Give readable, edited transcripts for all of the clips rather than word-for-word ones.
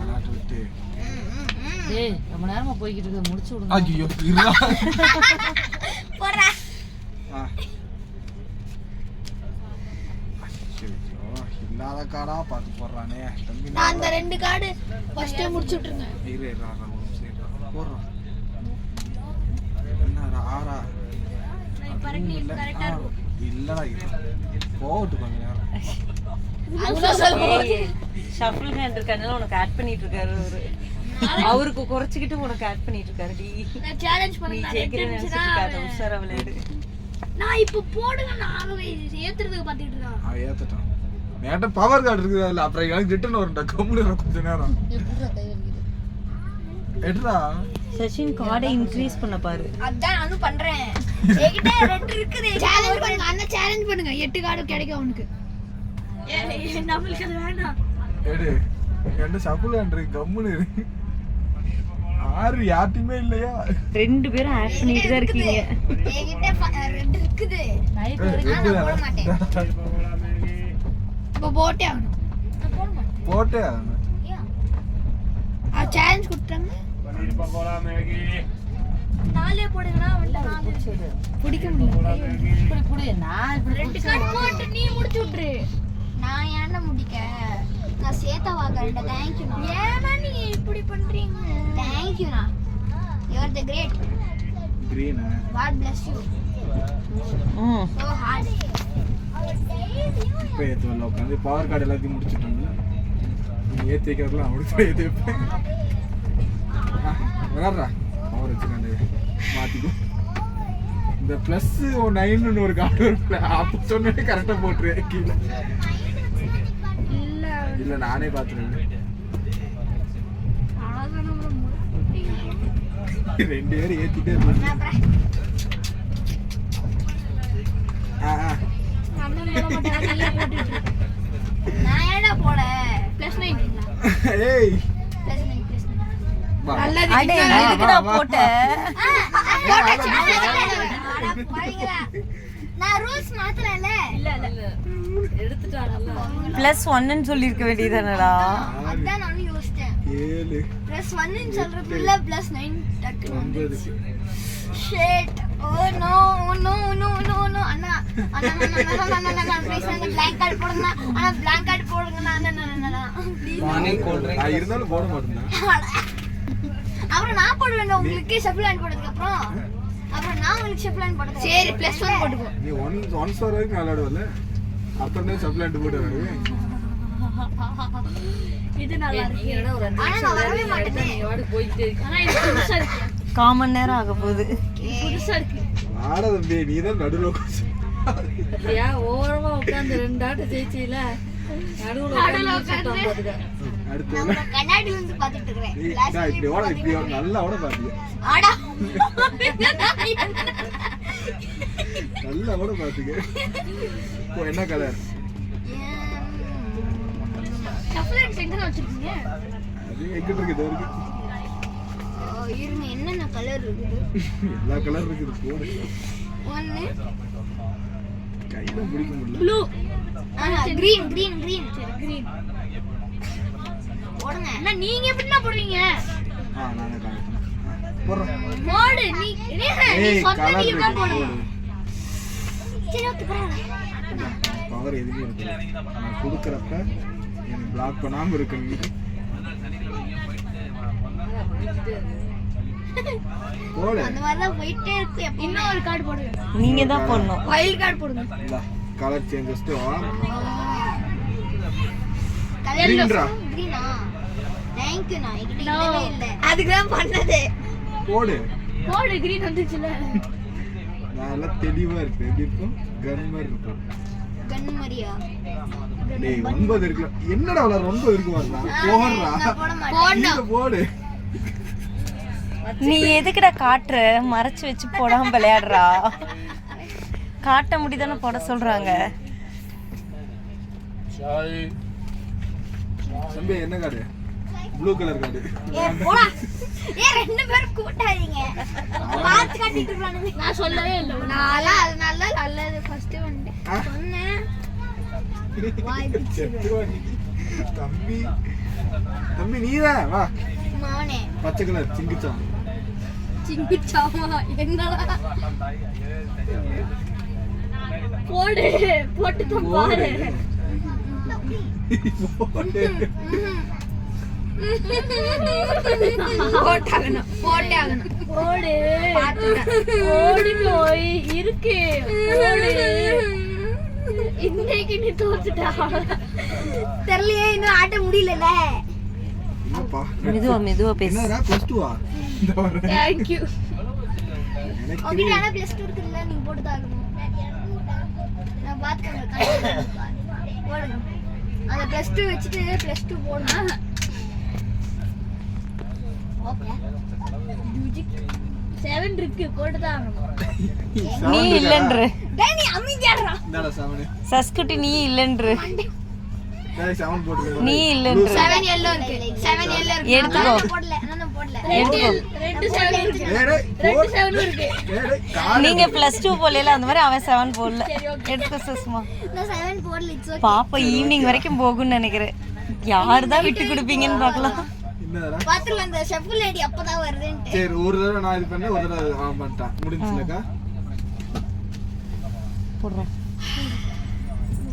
விளையாட்டு விட்டு ஏய் ரொம்ப நேரமா போய்கிட்டு இருக்க முடிச்சு விடுங்க. ஐயோ இருடா போறா இல்லாத கார்டா பார்த்து போடுறானே தம்பி. நான் அந்த 2 கார்டு ஃபர்ஸ்டே முடிச்சு விட்டுருங்க. போடுறான் என்னடா ஆறா இல்லடா போட்டு கொஞ்ச நேரம் ஷஃபிள் ஹேண்ட் இருக்கனால உனக்கு ஆட் பண்ணிட்டு இருக்காரு அவருக்கு குறைச்சிக்கிட்டு உனக்கு ஆட் பண்ணிட்டு இருக்காரு. நான் சேலஞ்ச் பண்ணேன். உஷாரா விளையாடு. நான் இப்ப போடுங்க நான் ஏத்துறதுக்கு பாத்துட்டு இருக்கேன். அவன் ஏத்துட்டான். மேட்ட பவர் கார்டு இருக்குது அதுல. அப்புறம் எனக்கு ரிட்டர்ன் வரும்டா. கம்முனு கொஞ்ச நேரம் எடுடா. சச்சின் கார்டை இன்க்ரீஸ் பண்ண பாரு. அதான் நானும் பண்றேன். என்கிட்ட 2 இருக்குது. சேலஞ்ச் பண்ணுங்க. அண்ணா சேலஞ்ச் பண்ணுங்க. 8 கார்டு கிடைக்கும் உனக்கு. நம்மளுக்கு அது வேண்டாம். எடு. என்ன சப்புல அன்று கம்முனு இரு. ஆறு யார்ட்டுமே இல்லையா? 2 பேரும் ஆட் பண்ணிட்டு தான் இருக்கீங்க. என்கிட்ட 2 இருக்குது. நைட் வரைக்கும் நான் போட மாட்டேன். இப்ப போட்டே ஆகணும். நான் போட மாட்டேன். போட்டே ஆகணும். ஆ சேலஞ்ச் கொடுத்தாங்க. பன்னீர் பக்கோடா மேகி. நாலே போடுங்கனா அவன்ட்ட பிடிக்க முடியல. இப்படி புடி. நான் இப்படி 2 கார்டு போட்டு நீ முடிச்சு விட்டுரு. நான் ஏன்டா முடிக்க? நான் சேத்தா வாங்கறேன்டா. Thank you. ஏன்னா நீ இப்படி பண்றீங்க? थैंक यू ना. You are the great. Green. God bless you. So hard. இப்போ ஏத்துவல உட்காந்து பவர் கார்டு எல்லாத்தையும் முடிச்சிட்டோம்ல. நீ ஏத்திக்கிறதுலாம் அவனுக்கு ஏத்திப்பேன். வரறா பவர் வச்சுக்கண்டே மாத்திக்கோ. இந்த ப்ளஸ் 9 ன்னு ஒரு கார்டு இருக்குல. அப்ப சொன்னே கரெக்ட்டா போட்றே கீழ. இல்ல நானே பாத்துறேன். 2 பேர் ஏத்திட்டே இருக்காங்க. நான் ஏடா போட +9 ஏய் +9 நல்லது. அடே எதுக்குடா போட்ட? நான் ரூல்ஸ் மாத்தறேன்ல. இல்ல எடுத்துட்டானல்ல. +1 ன்னு சொல்லி இருக்க வேண்டியதானடா. அதான் நான் யோசிச்சேன். 7 +1 ன்னு சொல்றதுல +9 டக்கு 9. Shit. Oh no no no no no அண்ணா அண்ணா ப்ளீஸ் அந்த blank card போடுங்க. அண்ணா blank card போடுங்க. அண்ணா ப்ளீஸ். நானே போடுறேன். நான் இருந்தாலும் போட மாட்டேன். அப்புறம் நான் போடுவேன். உங்களுக்கு ஷஃபிள் ஹேண்ட் போடுறதுக்கு அப்புறம் நான் உங்களுக்கு ஷஃபிள் ஹேண்ட் போடுறேன். சரி +1 போட்டுக்கோ. நீ 1 ஸ்டார் வரைக்கும் விளையாடுவல. அப்புறம் தான் சப்ளை அண்ட் போட்டு விளையாடுவேன். இது நல்லா இருக்கு. ஆனா நான் வரவே மாட்டேன். நீ வாடி போயிட்டே இருக்க. ஆனா இது புதுசா இருக்கு. காமன் நேரம் ஆக போகுது. புதுசா இருக்கு. ஆட தம்பி நீ தான் நடுவுல உட்கார்ந்து. அப்படியே ஓரமா உட்கார்ந்து 2 ஆட்ட ஜெயிச்சீல. நடுவுல உட்கார்ந்து பாத்துக்க. அடுத்து நான் கண்ணாடில இருந்து பாத்துட்டு இருக்கேன். நான் இப்படி ஓட நல்லா ஓட பாத்தீங்க. ஆடா. நல்லா ஓட பாத்தீங்க. இப்போ என்ன கலர்? சாக்லேட் எங்க வச்சிருக்கீங்க? அது எங்க இருக்கு இது இருக்கு. இருங்க என்னென்ன கலர் இருக்குது? எல்லா கலர் இருக்குது போடு. 1 கையில பிடிக்க முடியல. ப்ளூ. green சரி green. போடுங்க. அண்ணா நீங்க எப்படினா போடுவீங்க? நானே காட்டுறேன். போடுறேன். போடு நீ சொன்னீங்க தான் போடு. சரி ஓகே பரவாயில்லை. பவர் எதுவும் இருக்கு. நான் கொடுக்கறப்ப எனக்கு பிளாக் பண்ணாம இருக்கணும். போடு. அந்த மாதிரி தான் போயிட்டே இருக்கு. இன்னும் ஒரு கார்டு போடுங்க. நீங்க தான் போடணும். வைல்ட் கார்டு போடுங்க. இல்ல கலர் சேஞ்ச் ஜஸ்ட் கலர்ல கிரீனா. थैंक यू நான் இது இல்லவே இல்ல. அதுக்கு தான் பண்ணதே. போடு. போடு கிரீன் வந்துச்சுல. நல்லா தெளிவா இருக்கு. எப்படி இருக்கும்? கன் மாதிரி இருக்கும். கன் மாதிரியா? டேய் 9 இருக்குல. என்னடா வளர 9 இருக்கு வரலாம். போடுறா. போடு. போடு. நீ எதுக்குடா காட்டுற? மறைச்சு வச்சு போடாம விளையாடுறா. காட்ட முடிதானே போட சொல்றாங்க. தம்பி என்ன கார்டு? Blue colour card. போடா. ரெண்டு பேரும் கூட்டாதீங்க. பாத்து காட்டிட்டு இருக்கானுங்க. நான் சொல்லவே இல்ல. நாளா அதனால நல்லது ஃபர்ஸ்ட் வந்து சொன்னேன். வாய் பிச்சு. தம்பி தம்பி நீதான் வா. மானே பச்சை கலர் சிங்கிச்சான். சிங்கிச்சாமா என்னடா போடு போட்டு தான் பாரு. போட்டாகணும் போட்டாகணும் போடு ஓடி போய் இருக்கு போடு. இன்னைக்கு நீ தோத்துட்டா தெரியலையே இன்னும் ஆட்ட முடியலல. என்னப்பா மெதுவா பேசு. என்னடா +2 இந்த வர தேங்க் யூ. எனக்கு ஓகே انا +2 இருக்குல்ல நீங்க போட்டு தாகணும். நான் பாத்துக்கறேன் போடுங்க. அந்த +2 வச்சிட்டு +2 போடுங்க. ஓகே மியூசிக் 7 இருக்கு போட்டு தாகணும். நீ இல்லன்ற டேய் நீ அமைதியாடா. இந்தாடா 7. சஸ்குட்டி நீ இல்லன்ற டேய் 7 போட்டு நீ இல்லன்ற 7 yellow இருக்கு 7 yellow இருக்கு. எடுத்துக்கோ. நான் போடல நான் போடல. எடுத்துக்கோ. ரெண்டு 7 இருக்கு. டேய் 7 இருக்கு. கால் நீங்க +2 போடல அந்த மாதிரி அவன் 7 போடல. எடுத்துக்கோ சுஷ்மா. நான் 7 போடல இட்ஸ் ஓகே. பாப்பா ஈவினிங் வரைக்கும் போகும்னு நினைக்கிறேன். யார் தான் விட்டு கொடுப்பீங்கன்னு பார்க்கலாம். என்னடா பாத்துல அந்த ஷெஃப் லேடி அப்பதான் வருதுன்னு. சரி ஒரு தடவை நான் இது பண்ணேன், ஒரு தடவை அவன் பண்ணிட்டான். முடிஞ்சுலக்கா போடுறோம்.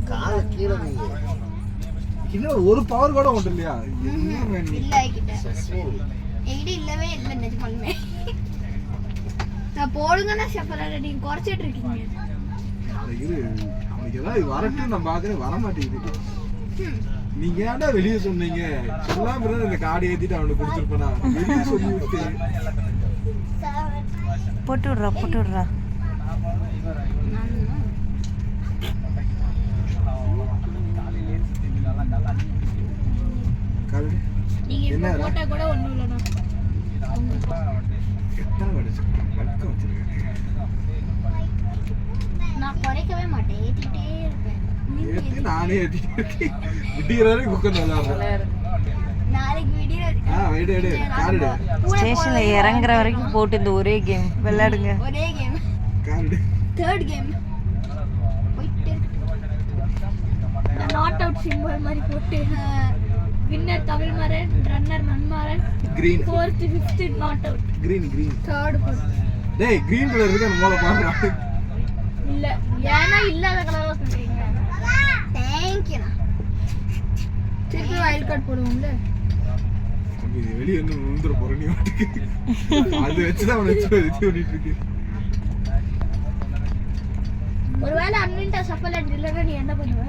கால கீழே வைங்க. இன்னும் ஒரு பவர் கூட ஒன்றும் இல்லையா? என்ன வேணும்? இல்ல கிட்ட என்கிட்ட இல்லவே இல்ல நிஜமாலுமே. நான் போடுங்கன்னா ஷெஃப் லேடி குறைச்சிட்டு இருக்கீங்க. இரு அவனுக்கு ஏதாவது வரட்டும் நான் பார்க்குறேன், வர மாட்டேங்குது. நீங்க ஏன்டா வெளியே சொன்னீங்க? சொல்லாம இருந்தா இந்த கார்டு ஏத்திட்டு அவனுக்கு கொடுத்துருப்பேனா? வெளியே சொல்லி விட்டு போட்டு விடுறா. கார்டு நீங்க என்ன இப்ப போட்டா கூட ஒண்ணும் இல்லனா. எத்தனை வடிச்சு வச்சிருக்கேன். நான் குறைக்கவே மாட்டேன் ஏத்திட்டே இருப்பேன். ஏத்தி நானே ஏத்திட்டு இருக்கேன். விடியறாரு குக்கர் விளையாடுறேன். நாளைக்கு வீடியோ எடு கார்டு ஸ்டேஷன்ல இறங்குற வரைக்கும் போட்டு இந்த ஒரே கேம் விளையாடுங்க. ஒரே கேம் கார்டு 3rd கேம் போயிட்டே நாட் அவுட் சிம்பிள் மாதிரி போட்டு winner Tamilmaran, runner Manmaran, green 4th 5th not out, green 3rd போட்டு. டேய் கிரீன் கலர் இருக்கு அந்த மூளை பாக்குறான். இல்ல ஏனா இல்லாத கலரா சொல்றீங்க. Thank you. திருப்பி வைல்ட் கார்டு போடுவோம்ல. இது வெளிய என்ன விழுந்துற போற நீ வாட்டுக்கு. அது வச்சு தான் அவனை வச்சு பண்ணிட்டு இருக்கு. ஒருவேளை அன்னிட்ட சஃபல் இல்லனா நீ என்ன பண்ணுவ?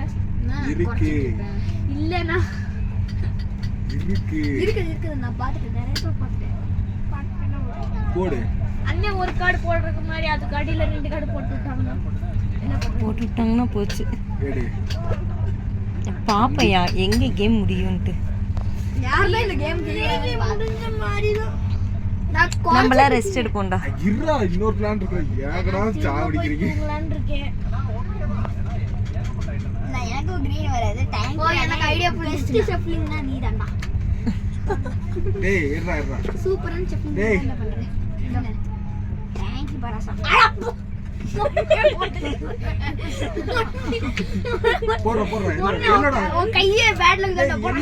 இருக்கு இல்லனா இருக்கு நான் பாத்துட்டேன், நிறைய பேர் பார்த்தேன். போடு. அண்ணே ஒரு கார்டு போடுறதுக்கு முன்னாடி அது கார்டில 2 கார்டு போட்டுட்டாங்க. என்ன பண்ணுவ? போட்டு விட்டாங்கன்னா போச்சு. எடு பாப்பையா எங்க கேம் முடியும்ட்டு. யாரல இந்த கேம் முடிஞ்ச மாதிரி தான். நான் நம்மள ரெஸ்ட் எடுப்போம்டா. இருடா இன்னொரு பிளான் இருக்கு. ஏகடா சாவடிக்கிறீங்க. போகலாம்னு இருக்கேன். நான் எனக்கு கிரீன் வராது. Thank you. எனக்கு ஐடியா பெஸ்ட் ஷஃப்லிங்னா நீதான்டா. டேய் இருடா சூப்பரான ஷஃப்லிங் என்ன பண்றே? தேங்க் யூ பராசா. போடுற என்னடா உன் கையே பேட்ல இருந்தா போடு.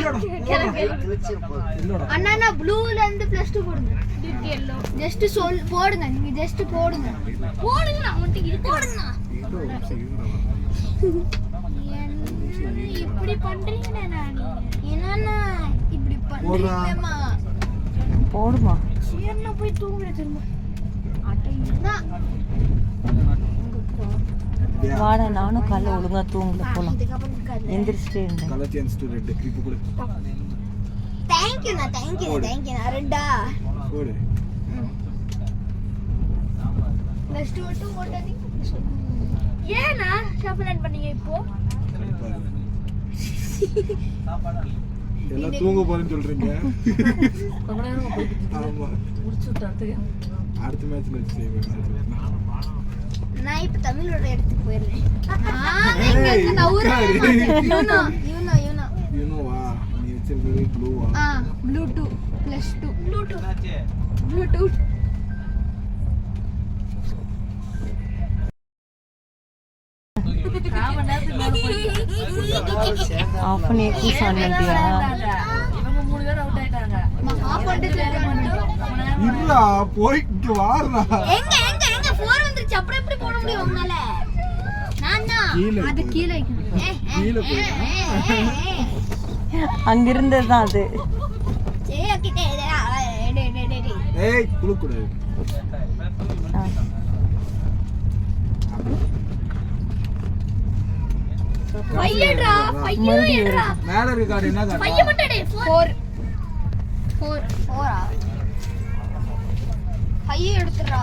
என்னடா அண்ணா ப்ளூல இருந்து +2 போடுங்க. இதுக்கு yellow ஜஸ்ட் போடுங்க. நீங்க ஜஸ்ட் போடுங்க நான் மட்டும் இது போடுங்க. இப்படி பண்றீங்க நான் என்னன்னா இப்படி பண்றீங்கமா. போடுமா. சீர்னா போய் தூங்குற திரும்ப. அட்டைனா வாடா நானும் காலைல ஒழுங்கா தூங்கல போலாம். இதுக்கு அப்புறம் இருக்காது. எந்திரிச்சிட்டே இருந்தேன். Colour change to red. இப்போ போடு. தேங்க் யூ நான் ரெண்டா போடு. +2 மட்டும் போட்டதீங்க. ஏனா ஷஃபிள் பண்ணீங்க இப்போ? எல்லாம் தூங்க போறேன்னு சொல்றீங்க. ரொம்ப நேரம் ஆமா முடிச்சு விட்டு அடுத்த மேட்ச்ல வச்சு செய்வேன். நான் இப்ப தமிழோட இடத்துக்கு போயிடுறேன். யூனோவா நீ வச்சிருக்கிறது ப்ளூவா? ப்ளூடூத் ப்ளூடூத் காம நேரத்துக்கு மேல போய் ஆஃப் பண்ணி பீஸ் ஆன் பண்ணிட்டியா? இவங்க 3 பேர் அவுட் ஆயிட்டாங்க. ஆஃப் பண்ணிட்டு இல்ல போய் இங்க வாடுறா. எங்க எங்க எங்க 4 வந்துருச்சு. அப்புறம் எப்படி போட முடியும் உங்களால? நான் தான் கீழே அது கீழே வைக்கணும். கீழே போய் அங்க இருந்தது தான் அது. சரி கிட்டே ஏய் குளுக்குடு. ஆ. பையடா பையடா மேல இருக்க கார்டு என்ன கார்டு? பைய மட்டும் 4 4 பைய எடுத்துறா.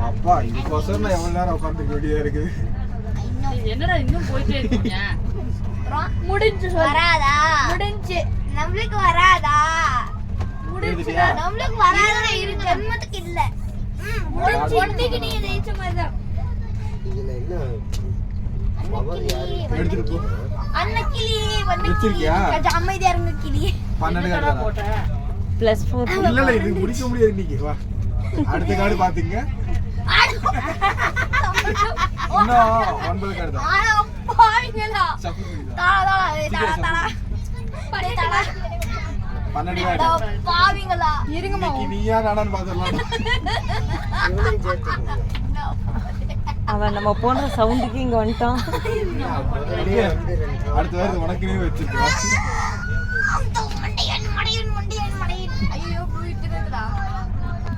அப்பா இதுக்கோசரம் நான் எவ்வளவு நேரம் உட்கார்ந்து வேண்டியதா இருக்குது. என்னடா இன்னும் போயிட்டே இருக்கீங்க? முடிஞ்சு வராதா? முடிஞ்சு நம்மளுக்கு வராதா? முடிஞ்சுடா. நம்மளுக்கு வராதா? இரு ஜென்மத்துக்கு இல்ல. முடிஞ்சு ஒண்ணுக்கு நீ ஜெயிச்ச மாதிரி தான். எடுத்துட்டு போ. அன்னக்கிளி வந்து வச்சிருக்கியா? கொஞ்சம் அமைதியா இருங்க கிளி. 12 கார்டு தானா? +4. இல்ல இல்ல இது முடிக்க முடியாது இன்னைக்கு. வா அடுத்த கார்டு பாத்துங்க. இன்னும் 9 கார்டு தான். ஆனா பாவிங்களா. சப்பு புரியுதா? தாளா தாளா படே தாளா 12 கார்டு. பாவிங்களா. இருங்கம்மா. இன்னைக்கு நீயா நானான்னு பாத்துறலாம். அவன் நம்ம போன்ற சவுண்டுக்கு இங்க வந்துட்டான். அடுத்த வாரம் உனக்குனே வச்சிருக்கேன். ஐயோ போயிட்டுடா.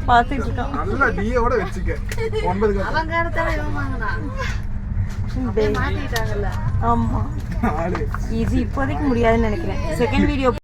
பாத்துட்டு இருக்கான். நல்லா நீயோட வச்சுக்க. 9 கார்டு. அவங்க இடத்துல இவன் வாங்கினா மாத்திட்டாங்கல்ல. ஆமா ஆளு இது இப்போதைக்கு முடியாதுன்னு நினைக்கிறேன். Second video